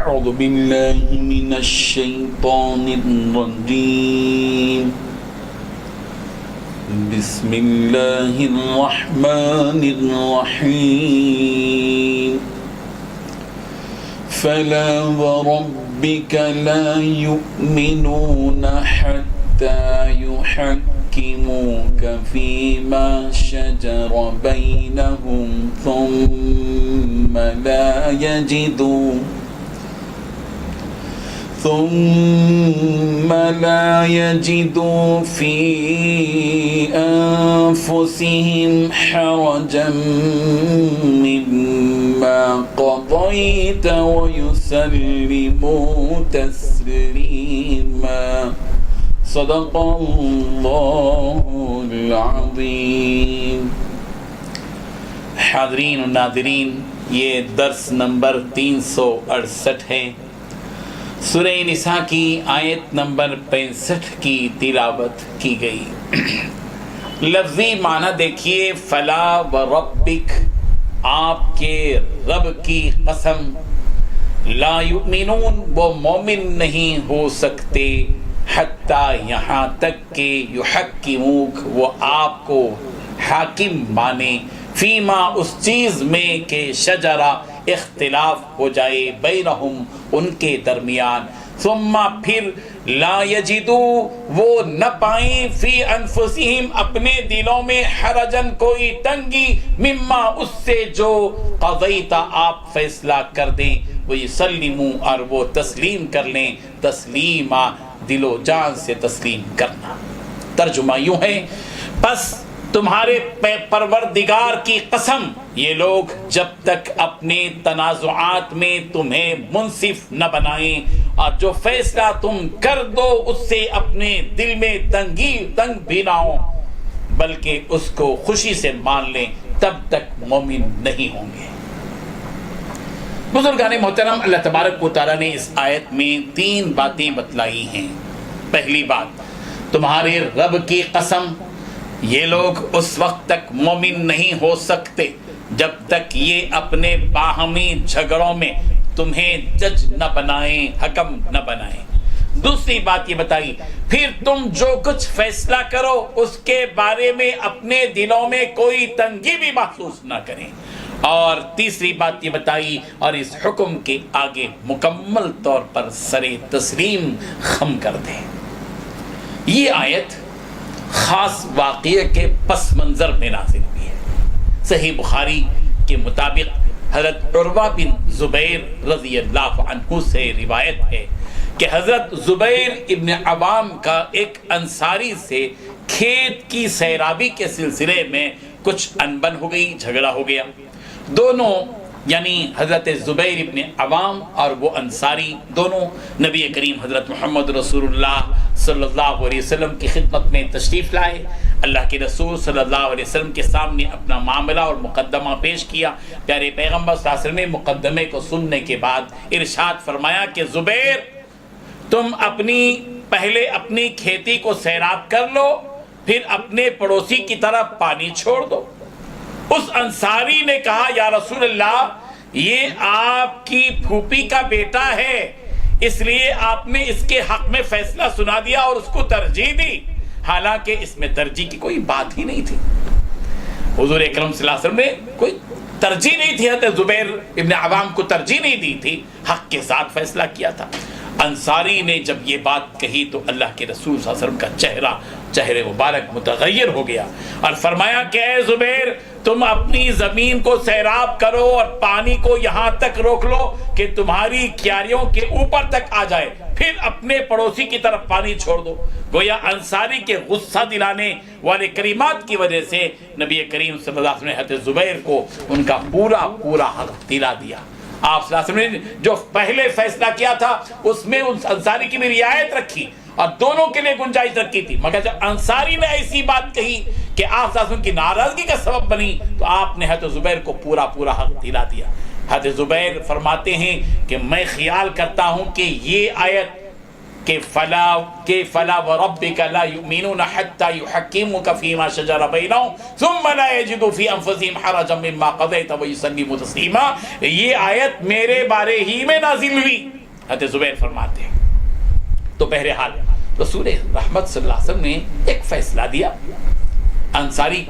أعوذ بالله من الشيطان الرجيم بسم الله الرحمن الرحيم فلا وربك لا يؤمنون حتى يحكموك فيما شجر بينهم ثم لا يجدوا في أنفسهم حرجا مما قضيت ويسلموا تسليما صدق اللہ العظیم۔ حاضرین و ناظرین، یہ درس نمبر 368 ہے۔ سورہ نساء کی آیت نمبر 65 کی تلاوت کی گئی۔ لفظی معنی دیکھیے، فلا وربک، آپ کے رب کی قسم، لا یؤمنون، وہ مومن نہیں ہو سکتے، حتیٰ یہاں تک کہ یحکموک، وہ آپ کو حاکم مانے، فیما، اس چیز میں کہ شجرہ، اختلاف ہو جائے، بینہم، ان کے درمیان، ثم، پھر، لا یجدو، وہ نہ پائیں، فی انفسہم، اپنے دلوں میں، حرجن، کوئی تنگی، مما، اس سے جو قضیتا، آپ فیصلہ کر دیں، وہ یسلموا، اور وہ تسلیم کر لیں، تسلیما، دل و جان سے تسلیم کرنا۔ ترجمہ یوں ہے، پس تمہارے پروردگار کی قسم، یہ لوگ جب تک اپنے تنازعات میں تمہیں منصف نہ بنائیں اور جو فیصلہ تم کر دو اس سے اپنے دل میں تنگ بھی نہ ہو بلکہ اس کو خوشی سے مان لیں، تب تک مومن نہیں ہوں گے۔ بزرگان محترم، اللہ تبارک و تعالیٰ نے اس آیت میں 3 باتیں بتلائی ہیں۔ پہلی بات، تمہارے رب کی قسم، یہ لوگ اس وقت تک مومن نہیں ہو سکتے جب تک یہ اپنے باہمی جھگڑوں میں تمہیں جج نہ بنائیں، حکم نہ بنائیں۔ دوسری بات یہ بتائی، پھر تم جو کچھ فیصلہ کرو اس کے بارے میں اپنے دلوں میں کوئی تنگی بھی محسوس نہ کریں۔ اور تیسری بات یہ بتائی، اور اس حکم کے آگے مکمل طور پر سر تسلیم خم کر دیں۔ یہ آیت خاص واقعے کے پس منظر میں نازل ہوئی ہے۔ صحیح بخاری کے مطابق حضرت عروہ بن زبیر رضی اللہ عنہ سے روایت ہے کہ حضرت زبیر ابن عوام کا ایک انصاری سے کھیت کی سیرابی کے سلسلے میں کچھ انبن ہو گئی، جھگڑا ہو گیا۔ دونوں یعنی حضرت زبیر ابن عوام اور وہ انصاری دونوں نبی کریم حضرت محمد رسول اللہ صلی اللہ علیہ وسلم کی خدمت میں تشریف لائے۔ اللہ کے رسول صلی اللہ علیہ وسلم کے سامنے اپنا معاملہ اور مقدمہ پیش کیا۔ پیارے پیغمبر صلی اللہ علیہ وسلم نے مقدمے کو سننے کے بعد ارشاد فرمایا کہ زبیر، تم پہلے اپنی کھیتی کو سیراب کر لو، پھر اپنے پڑوسی کی طرف پانی چھوڑ دو۔ اس انصاری نے کہا، یا رسول اللہ، یہ آپ کی پھوپھی کا بیٹا ہے، اس لیے آپ نے اس کے حق میں فیصلہ سنا دیا اور اس کو ترجیح دی، حالانکہ اس میں ترجیح کی کوئی بات ہی نہیں تھی۔ حضور اکرم صلی اللہ علیہ وسلم نے کوئی ترجیح نہیں تھی، حضرت زبیر ابن عوام کو ترجیح نہیں دی تھی، حق کے ساتھ فیصلہ کیا تھا۔ انصاری نے جب یہ بات کہی تو اللہ کے رسول صلی اللہ علیہ وسلم کا چہرے مبارک متغیر ہو گیا اور فرمایا کہ اے زبیر، تم اپنی زمین کو سیراب کرو اور پانی کو یہاں تک روک لو کہ تمہاری کیاریوں کے اوپر تک آ جائے، پھر اپنے پڑوسی کی طرف پانی چھوڑ دو۔ گویا انصاری کے غصہ دلانے والے کلمات کی وجہ سے نبی کریم صلی اللہ علیہ وسلم نے حضرت زبیر کو ان کا پورا حق دلا دیا۔ آپ صلی اللہ علیہ وسلم نے جو پہلے فیصلہ کیا تھا اس میں ان انصاری کی بھی رعایت رکھی اور دونوں کے لیے گنجائش رکھی تھی، مگر جب انصاری نے ایسی بات کہی کہ آپ صلی اللہ علیہ وسلم کی ناراضگی کا سبب بنی تو آپ نے حضرت زبیر کو پورا حق دلا دیا۔ حضرت زبیر فرماتے ہیں کہ میں خیال کرتا ہوں کہ یہ آیت کہ فلا وربک لا یؤمنون حتی یحکموک فیما شجر بینہم ثم لا یجدوا فی انفسہم حرجا مما قضیت ویسلموا تسلیما. یہ آیت میرے بارے ہی میں نازل ہوئی، حضرت زبیر فرماتے ہیں. تو بہرحال رسول رحمت صلی اللہ علیہ وسلم نے ایک فیصلہ دیا. انصاری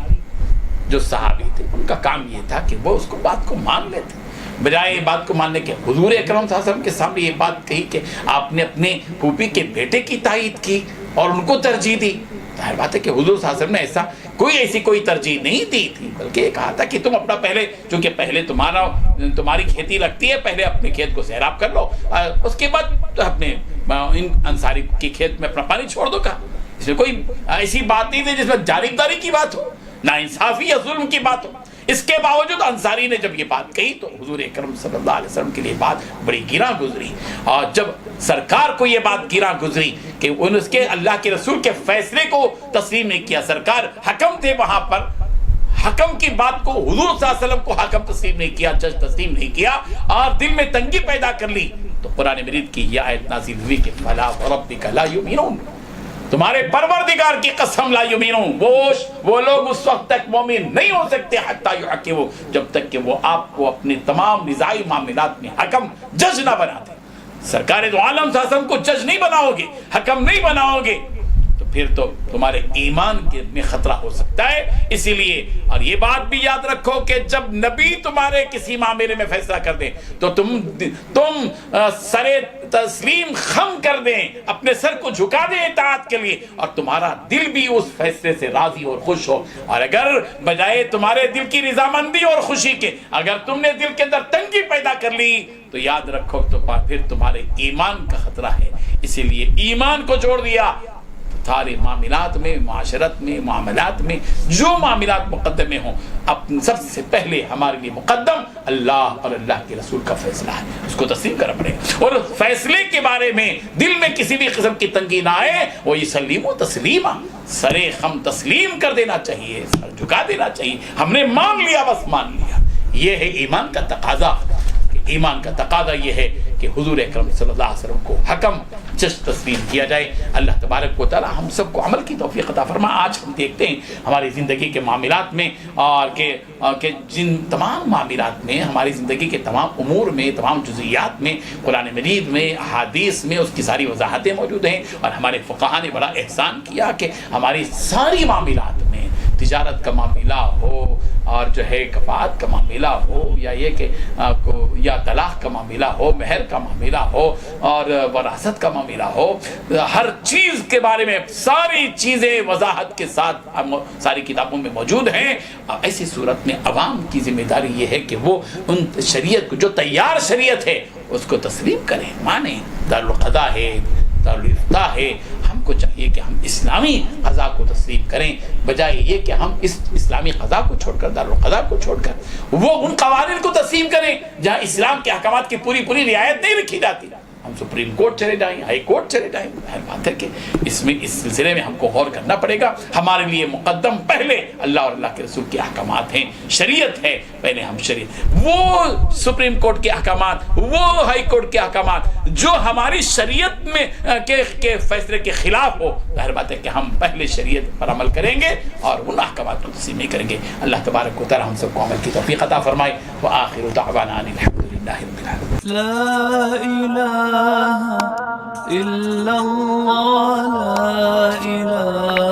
جو صحابی تھے ان کا کام یہ تھا کہ وہ اس کو بات کو مان لیتے، بجائے بات کو ماننے کے حضور اکرم صلی اللہ علیہ وسلم کے سامنے یہ بات کہی کہ آپ نے اپنے پھوپھی کے بیٹے کی تائید کی اور ان کو ترجیح دی. ظاہر بات ہے کہ حضور صلی اللہ علیہ وسلم نے ایسی کوئی ترجیح نہیں دی تھی، بلکہ یہ کہا تھا کہ تم اپنا چونکہ پہلے تمہاری کھیتی لگتی ہے، پہلے اپنے کھیت کو سیراب کر لو، اس کے بعد اپنے ان انصاری کی کھیت میں اپنا پانی چھوڑ دو. کہا اس میں کوئی ایسی بات نہیں تھی جس میں جانبداری کی بات ہو، نا انصافی یا ظلم کی بات ہو. اس کے باوجود انصاری نے جب یہ بات کہی تو حضور اکرم صلی اللہ علیہ وسلم کے لیے بات بڑی گراں گزری. اور جب سرکار کو یہ بات گراں گزری کہ اس کے اللہ کے رسول کے فیصلے کو تسلیم نہیں کیا، سرکار حکم تھے وہاں پر، حکم کی بات کو حضور صلی اللہ علیہ وسلم کو حکم تسلیم نہیں کیا، جج تسلیم نہیں کیا اور دل میں تنگی پیدا کر لی، تو قرآن مجید کی یہ آیت نازل ہوئی کہ فلا وربک لا یؤمنون، تمہارے پروردگار کی قسم لا یؤمنون، وہ لوگ اس وقت تک مومن نہیں ہو سکتے حتی یحکموا، جب تک کہ وہ آپ کو اپنے تمام نزاعی معاملات میں حکم جج نہ بناتے. سرکار دو عالم صلی اللہ علیہ وسلم کو جج نہیں بناؤ گے، حکم نہیں بناؤ گے تو پھر تو تمہارے ایمان میں خطرہ ہو سکتا ہے. اسی لیے اور یہ بات بھی یاد رکھو کہ جب نبی تمہارے کسی معاملے میں فیصلہ کر دیں تو تم سر تسلیم خم کر دیں، اپنے سر کو جھکا دیں اطاعت کے لیے، اور تمہارا دل بھی اس فیصلے سے راضی اور خوش ہو. اور اگر بجائے تمہارے دل کی رضامندی اور خوشی کے اگر تم نے دل کے اندر تنگی پیدا کر لی تو یاد رکھو تو پھر تمہارے ایمان کا خطرہ ہے. اسی لیے ایمان کو چھوڑ دیا سارے معاملات میں، معاشرت میں، معاملات میں جو معاملات مقدم میں ہوں، سب سے پہلے ہمارے لیے مقدم اللہ اور اللہ کے رسول کا فیصلہ ہے، اس کو تسلیم کرنا پڑے گا. اور فیصلے کے بارے میں دل میں کسی بھی قسم کی تنگی نہ آئے، وہ یسلموا تسلیما، سرے خم تسلیم کر دینا چاہیے، سر جھکا دینا چاہیے. ہم نے مان لیا، بس مان لیا. یہ ہے ایمان کا تقاضا. ایمان کا تقاضا یہ ہے کہ حضور اکرم صلی اللہ علیہ وسلم کو حکم جج تسلیم کیا جائے. اللہ تبارک و تعالی ہم سب کو عمل کی توفیق عطا فرما. آج ہم دیکھتے ہیں ہماری زندگی کے معاملات میں اور کہ جن تمام معاملات میں، ہماری زندگی کے تمام امور میں، تمام جزئیات میں قرآن مجید میں، احادیث میں اس کی ساری وضاحتیں موجود ہیں. اور ہمارے فقہاء نے بڑا احسان کیا کہ ہماری ساری معاملات میں، تجارت کا معاملہ ہو اور جو ہے کفاعت کا معاملہ ہو، یا یہ کہ یا طلاق کا معاملہ ہو، مہر کا معاملہ ہو اور وراثت کا معاملہ ہو، ہر چیز کے بارے میں ساری چیزیں وضاحت کے ساتھ ساری کتابوں میں موجود ہیں. ایسی صورت میں عوام کی ذمہ داری یہ ہے کہ وہ ان شریعت کو، جو تیار شریعت ہے، اس کو تسلیم کریں، مانیں. دارالقضاء ہے، دارالفتاء ہے، ہم کو چاہیے کہ ہم اسلامی قضاء کو تسلیم کریں، بجائے یہ کہ ہم اس اسلامی قضاء کو چھوڑ کر، دارالقضاء کو چھوڑ کر وہ ان قوانین کو تسلیم کریں جہاں اسلام کے احکامات کی پوری رعایت نہیں رکھی جاتی. ہم سپریم کورٹ چلے جائیں، ہائی کورٹ چلے جائیں. بات ہے کہ اس سلسلے میں ہم کو غور کرنا پڑے گا. ہمارے لیے مقدم پہلے اللہ اور اللہ کے رسول کے احکامات ہیں، شریعت ہے. پہلے ہم شریعت، وہ سپریم کورٹ کے احکامات، وہ ہائی کورٹ کے احکامات جو ہماری شریعت میں کے فیصلے کے خلاف ہو، ظاہر بات ہے کہ ہم پہلے شریعت پر عمل کریں گے اور ان احکامات کو تسلیم نہیں کریں گے. اللہ تبارک و تعالی ہم سب کو عمل کی توفیق عطا فرمائے. وآخر دعوانا ان الحمد للہ رب العالمین. لا إله إلا الله، لا إله